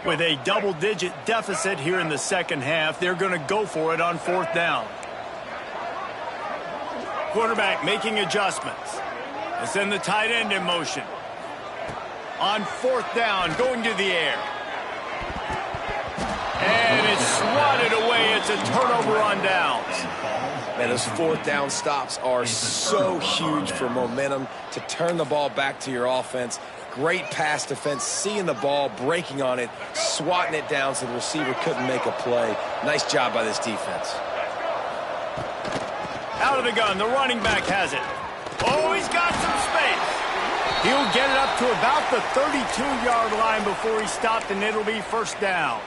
With a double-digit deficit here in the 2nd half, they're going to go for it on 4th down. Quarterback making adjustments. They send the tight end in motion. On 4th down, going to the air. And it's a turnover on downs. Man, those fourth down stops are so huge for momentum to turn the ball back to your offense. Great pass defense, seeing the ball, breaking on it, swatting it down so the receiver couldn't make a play. Nice job by this defense. Out of the gun, the running back has it. Oh, he's got some space. He'll get it up to about the 32-yard line before he stopped, and it'll be first down.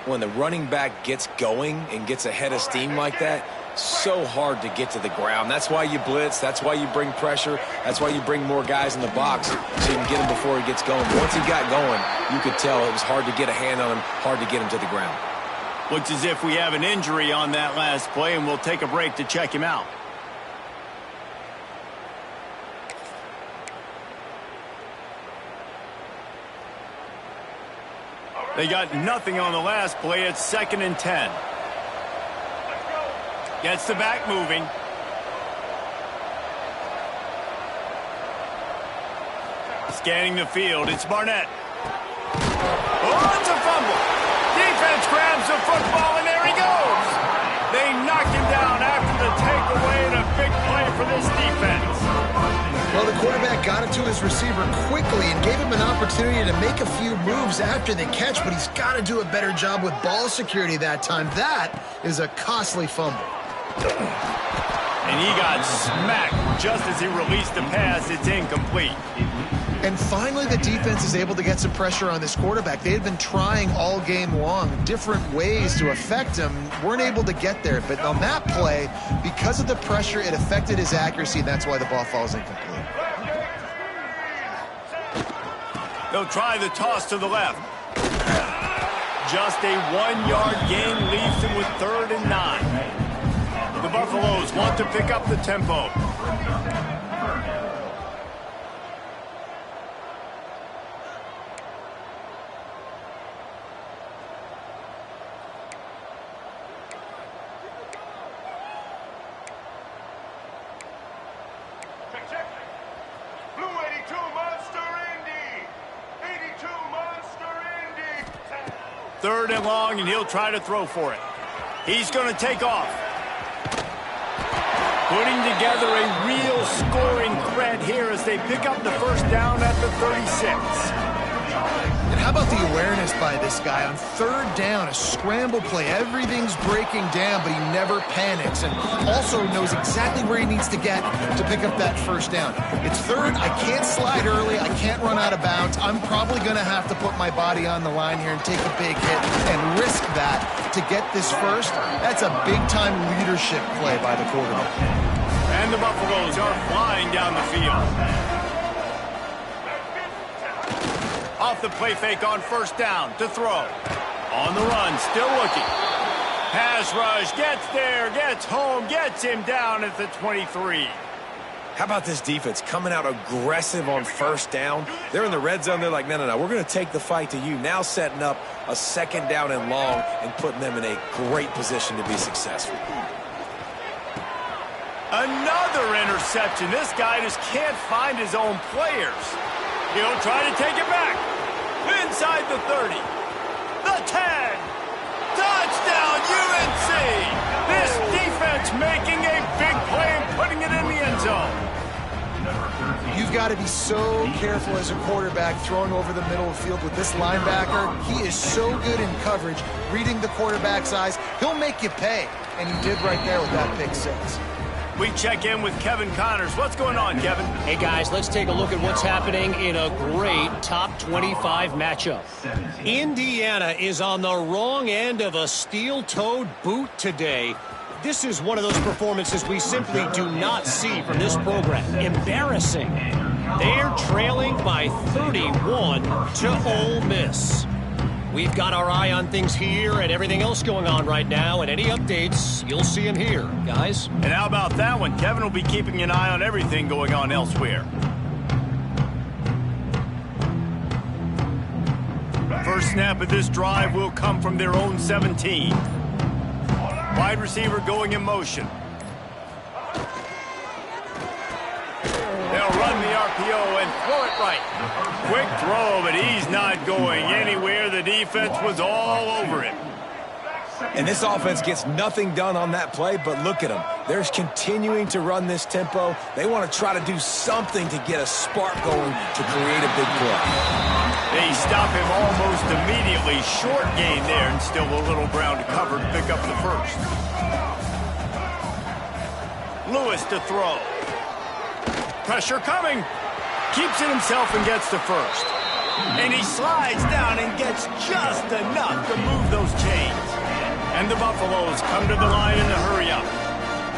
When the running back gets going and gets ahead of steam like that, so hard to get to the ground. That's why you blitz. That's why you bring pressure. That's why you bring more guys in the box so you can get him before he gets going. Once he got going, you could tell it was hard to get a hand on him, hard to get him to the ground. Looks as if we have an injury on that last play, and we'll take a break to check him out. They got nothing on the last play. It's 2nd and 10. Gets the back moving. Scanning the field. It's Barnett. Oh, it's a fumble. Defense grabs the football, and there he goes. They knocked him down after the takeaway, and a big play for this defense. Well, the quarterback got it to his receiver quickly and gave him an opportunity to make a few moves after the catch, but he's got to do a better job with ball security that time. That is a costly fumble. And he got smacked just as he released the pass. It's incomplete. And finally, the defense is able to get some pressure on this quarterback. They had been trying all game long, different ways to affect him, weren't able to get there. But on that play, because of the pressure, it affected his accuracy, and that's why the ball falls incomplete. They'll try the toss to the left. Just a 1-yard gain leaves him with 3rd and 9. The Buffaloes want to pick up the tempo. Blue 82 Monster Indy. 82 Monster Indy. 3rd and long, and he'll try to throw for it. He's going to take off. Putting together a real scoring threat here as they pick up the first down at the 36. And how about the awareness by this guy on 3rd down, a scramble play. Everything's breaking down, but he never panics and also knows exactly where he needs to get to pick up that first down. It's 3rd. I can't slide early. I can't run out of bounds. I'm probably going to have to put my body on the line here and take a big hit and risk that to get this first. That's a big-time leadership play by the quarterback. And the Buffaloes are flying down the field. Off the play fake on 1st down to throw. On the run, still looking. Pass rush, gets there, gets home, gets him down at the 23. How about this defense coming out aggressive on 1st down? They're in the red zone. They're like, no, we're going to take the fight to you. Now setting up a 2nd down and long and putting them in a great position to be successful. Another interception. This guy just can't find his own players. He'll try to take it back. Inside the 30. The 10. Touchdown, UNC. This defense making a big play and putting it in the end zone. You've got to be so careful as a quarterback throwing over the middle of the field with this linebacker. He is so good in coverage, reading the quarterback's eyes. He'll make you pay, and he did right there with that pick 6. We check in with Kevin Connors. What's going on, Kevin? Hey, guys, let's take a look at what's happening in a great top 25 matchup. Indiana is on the wrong end of a steel-toed boot today. This is one of those performances we simply do not see from this program. Embarrassing. They're trailing by 31 to Ole Miss. We've got our eye on things here and everything else going on right now, and any updates, you'll see them here, guys. And how about that one? Kevin will be keeping an eye on everything going on elsewhere. First snap of this drive will come from their own 17. Wide receiver going in motion. They'll run the RPO and throw it right. Quick throw, but he's not going anywhere. The defense was all over him. And this offense gets nothing done on that play, but look at them. They're continuing to run this tempo. They want to try to do something to get a spark going to create a big play. They stop him almost immediately. Short gain there, and still a little ground to cover to pick up the first. Lewis to throw. Pressure coming. Keeps it himself and gets the first. And he slides down and gets just enough to move those chains. And the Buffaloes come to the line in a hurry-up.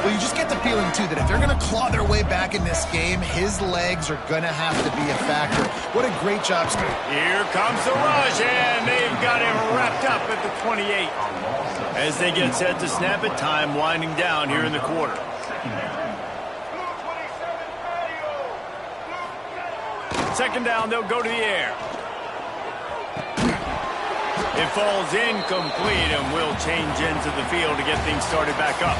Well, you just get the feeling, too, that if they're going to claw their way back in this game, his legs are going to have to be a factor. What a great job, Steve. Here comes the rush, and they've got him wrapped up at the 28. As they get set to snap it, time winding down here in the quarter. Second down, they'll go to the air. It falls incomplete, and will change ends of the field to get things started back up.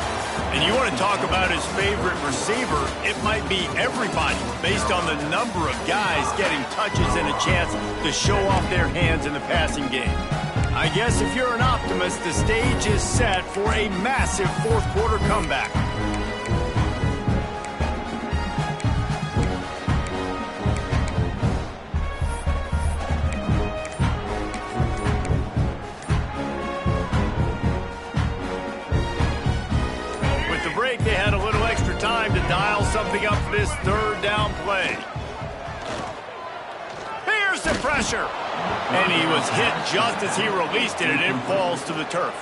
And you want to talk about his favorite receiver, it might be everybody, based on the number of guys getting touches and a chance to show off their hands in the passing game. I guess if you're an optimist, the stage is set for a massive fourth-quarter comeback. They had a little extra time to dial something up for this third down play. Here's the pressure. And he was hit just as he released it, and it falls to the turf.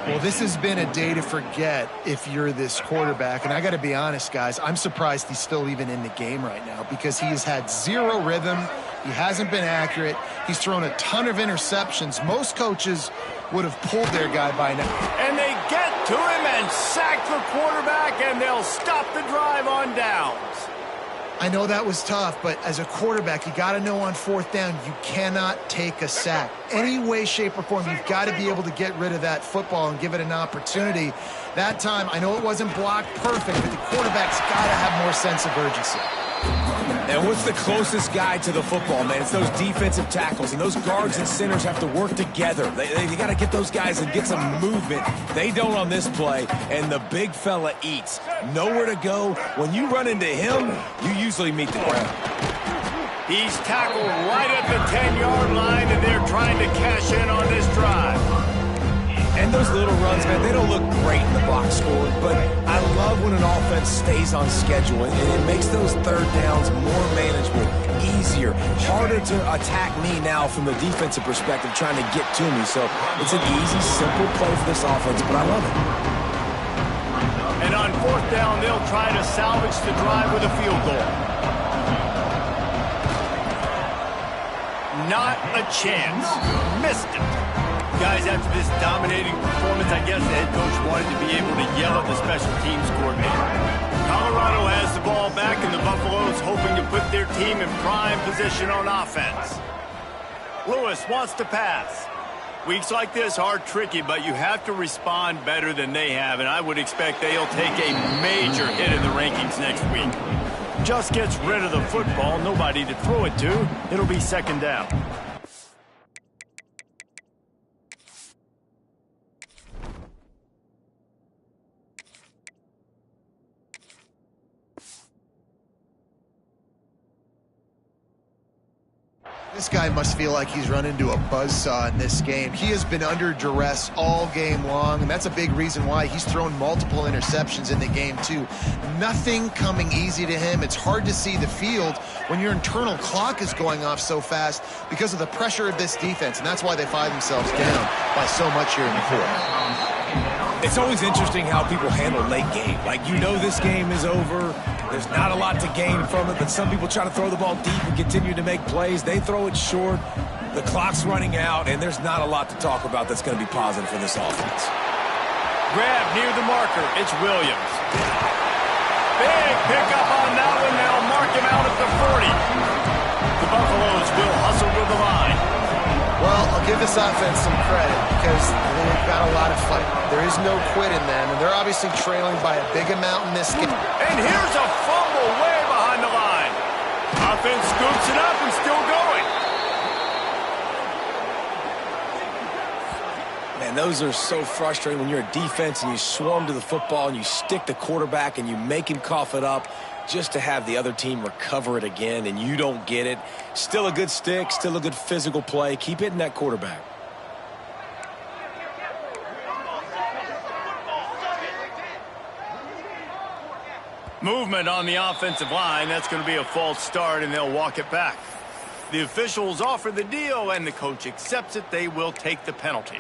Well, this has been a day to forget if you're this quarterback. And I got to be honest, guys, I'm surprised he's still even in the game right now because he has had zero rhythm. He hasn't been accurate. He's thrown a ton of interceptions. Most coaches would have pulled their guy by now. And they get to him and sack the quarterback, and they'll stop the drive on downs. I know that was tough, but as a quarterback, you got to know on fourth down, you cannot take a sack. Any way, shape, or form, you've got to be able to get rid of that football and give it an opportunity. That time, I know it wasn't blocked perfect, but the quarterback's got to have more sense of urgency. And what's the closest guy to the football, man? It's those defensive tackles, and those guards and centers have to work together. They got to get those guys and get some movement. They don't on this play, and the big fella eats. Nowhere to go. When you run into him, you usually meet the ground. He's tackled right at the 10-yard line, and they're trying to cash in on this drive. And those little runs, man, they don't look great in the box score, but I love when an offense stays on schedule, and it makes those third downs more manageable, easier, harder to attack me now from the defensive perspective trying to get to me. So it's an easy, simple play for this offense, but I love it. And on fourth down, they'll try to salvage the drive with a field goal. Not a chance. Missed it. Guys, after this dominating performance, I guess the head coach wanted to be able to yell at the special teams coordinator. Colorado has the ball back, and the Buffaloes hoping to put their team in prime position on offense. Lewis wants to pass. Weeks like this are tricky, but you have to respond better than they have, and I would expect they'll take a major hit in the rankings next week. Just gets rid of the football, nobody to throw it to. It'll be second down. This guy must feel like he's run into a buzzsaw in this game. He has been under duress all game long, and that's a big reason why he's thrown multiple interceptions in the game, too. Nothing coming easy to him. It's hard to see the field when your internal clock is going off so fast because of the pressure of this defense, and that's why they find themselves down by so much here in the fourth. It's always interesting how people handle late game. Like, you know this game is over. There's not a lot to gain from it, but some people try to throw the ball deep and continue to make plays. They throw it short. The clock's running out, and there's not a lot to talk about that's going to be positive for this offense. Grab near the marker. It's Williams. Big pickup on that one. They'll mark him out at the 40. The Buffaloes will hustle to the line. Well, I'll give this offense some credit because they've got a lot of fight. There is no quit in them, and they're obviously trailing by a big amount in this game. And here's a fumble way behind the line. Offense scoops it up and still going. Man, And those are so frustrating when you're a defense and you swarm to the football and you stick the quarterback and you make him cough it up just to have the other team recover it again and you don't get it. Still a good stick, still a good physical play. Keep hitting that quarterback. Movement on the offensive line. That's going to be a false start, and they'll walk it back. The officials offer the deal, and the coach accepts it. They will take the penalty.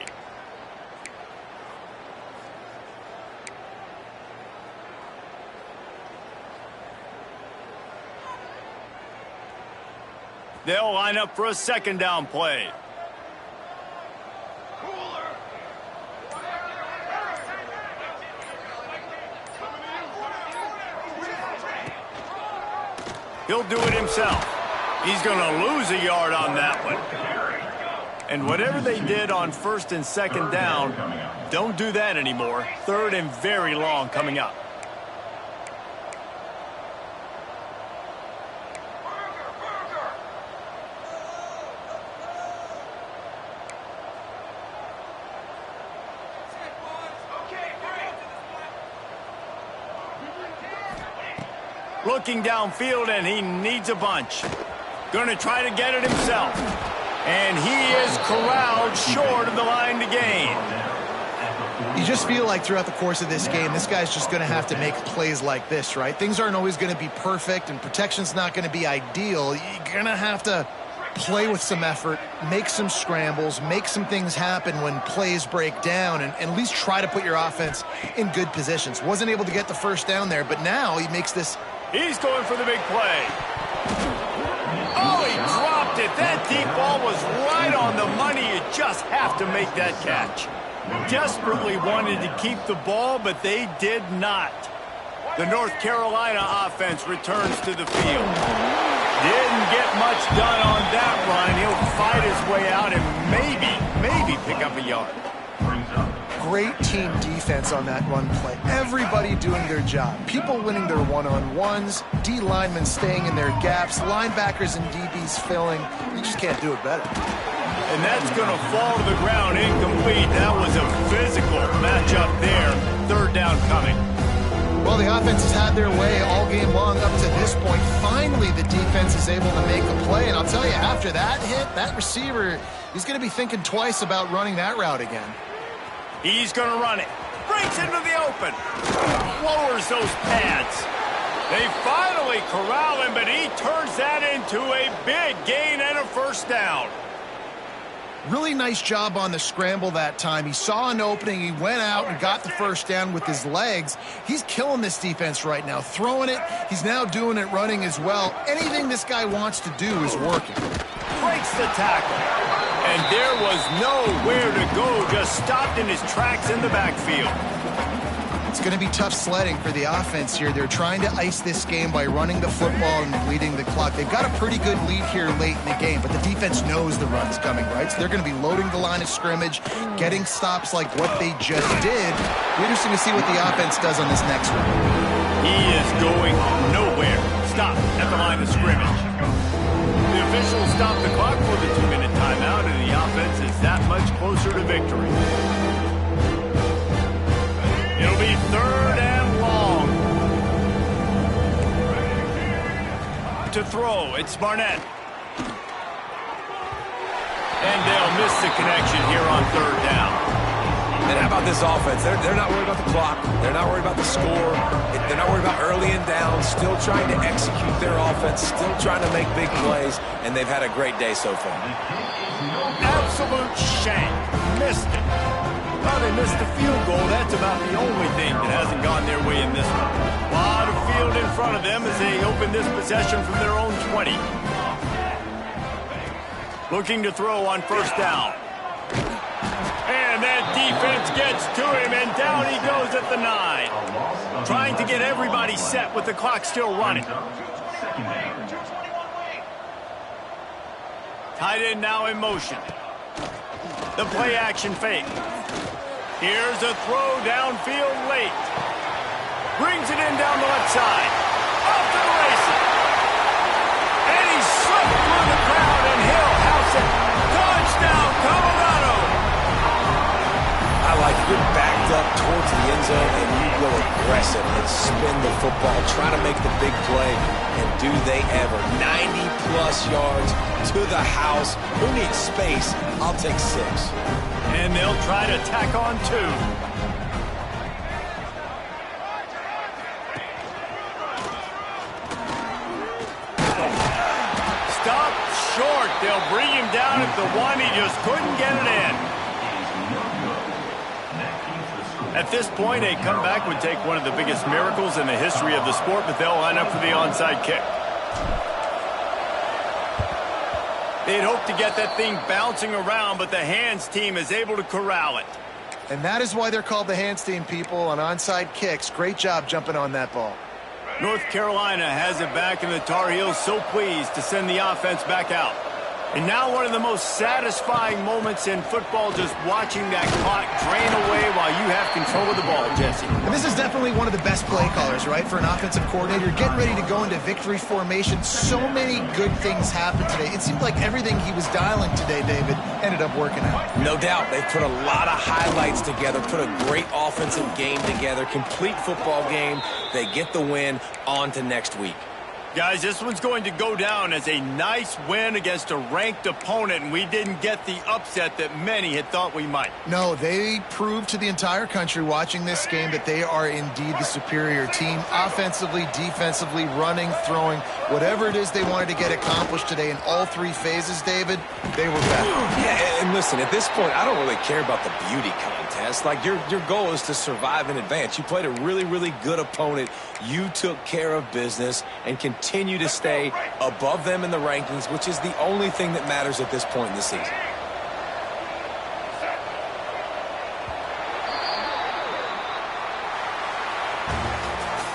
They'll line up for a second down play. He'll do it himself. He's going to lose a yard on that one. And whatever they did on first and second down, don't do that anymore. Third and very long coming up. Looking downfield, and he needs a bunch. Going to try to get it himself. And he is corralled short of the line to gain. You just feel like throughout the course of this game, this guy's just going to have to make plays like this, right? Things aren't always going to be perfect, and protection's not going to be ideal. You're going to have to play with some effort, make some scrambles, make some things happen when plays break down, and at least try to put your offense in good positions. Wasn't able to get the first down there, but now he makes this. He's going for the big play. Oh, he dropped it. That deep ball was right on the money. You just have to make that catch. Desperately wanted to keep the ball, but they did not. The North Carolina offense returns to the field. Didn't get much done on that run. He'll fight his way out and maybe pick up a yard. Great team defense on that run play. Everybody doing their job. People winning their one-on-ones, D linemen staying in their gaps, linebackers and DBs filling. You just can't do it better. And that's going to fall to the ground incomplete. That was a physical matchup there. Third down coming. Well, the offense has had their way all game long up to this point. Finally, the defense is able to make a play. And I'll tell you, after that hit, that receiver, he's going to be thinking twice about running that route again. He's going to run it. Breaks into the open. Lowers those pads. They finally corral him, but he turns that into a big gain and a first down. Really nice job on the scramble that time. He saw an opening. He went out and got the first down with his legs. He's killing this defense right now. Throwing it. He's now doing it running as well. Anything this guy wants to do is working. Breaks the tackle. And there was nowhere to go. Just stopped in his tracks in the backfield. It's going to be tough sledding for the offense here. They're trying to ice this game by running the football and bleeding the clock. They've got a pretty good lead here late in the game, but the defense knows the run's coming, right? So they're going to be loading the line of scrimmage, getting stops like what they just did. We're interesting to see what the offense does on this next one. He is going nowhere. Stop at the line of scrimmage. The officials stop the clock for the 2-minute timeout, and the offense is that much closer to victory. It'll be third and long. To throw, it's Barnett. And they'll miss the connection here on third down. And how about this offense? They're not worried about the clock. They're not worried about the score. They're not worried about early and down. Still trying to execute their offense. Still trying to make big plays. And they've had a great day so far. Absolute shank. Missed it. Well, they missed the field goal. That's about the only thing that hasn't gone their way in this one. A lot of field in front of them as they open this possession from their own 20. Looking to throw on first down. And that defense gets to him, and down he goes at the 9. Trying to get everybody set with the clock still running. Tight end now in motion. The play action fake. Here's a throw downfield late. Brings it in down the left side. Off to the races. And he slipped through the crowd, and he'll house it. Touchdown, Colorado. like you're backed up towards the end zone and you go aggressive and spin the football, try to make the big play, and do they ever. 90-plus yards to the house. Who needs space? I'll take 6. And they'll try to tack on 2. Short. They'll bring him down at the 1. He just couldn't get it in. At this point, a comeback would take one of the biggest miracles in the history of the sport, but they'll line up for the onside kick. They'd hope to get that thing bouncing around, but the hands team is able to corral it. And that is why they're called the hands team, people, on onside kicks. Great job jumping on that ball. North Carolina has it back, and the Tar Heels so pleased to send the offense back out. And now one of the most satisfying moments in football, just watching that clock drain away while you have control of the ball, Jesse. And this is definitely one of the best play callers, right, for an offensive coordinator. Getting ready to go into victory formation. So many good things happened today. It seemed like everything he was dialing today, David, ended up working out. No doubt. They put a lot of highlights together, put a great offensive game together, complete football game. They get the win. On to next week. Guys, this one's going to go down as a nice win against a ranked opponent, and we didn't get the upset that many had thought we might. No, they proved to the entire country watching this game that they are indeed the superior team. Offensively, defensively, running, throwing, whatever it is they wanted to get accomplished today in all 3 phases, David, they were better. Yeah, and listen, at this point, I don't really care about the beauty contest. Like, your goal is to survive and advance. You played a really, really good opponent. You took care of business and continue to stay above them in the rankings, which is the only thing that matters at this point in the season.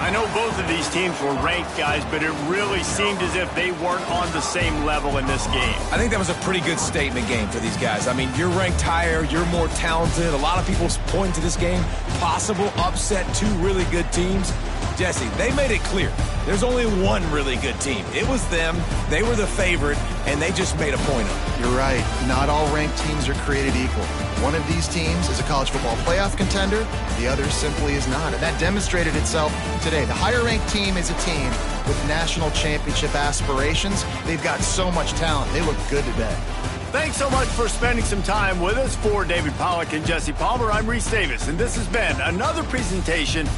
I know both of these teams were ranked, guys, but it really seemed as if they weren't on the same level in this game. I think that was a pretty good statement game for these guys. I mean, you're ranked higher, you're more talented. A lot of people point to this game, possible upset, 2 really good teams. Jesse, they made it clear. There's only one really good team. It was them. They were the favorite, and they just made a point of it. You're right. Not all ranked teams are created equal. One of these teams is a college football playoff contender. The other simply is not. And that demonstrated itself today. The higher-ranked team is a team with national championship aspirations. They've got so much talent. They look good today. Thanks so much for spending some time with us. For David Pollack and Jesse Palmer, I'm Reese Davis, and this has been another presentation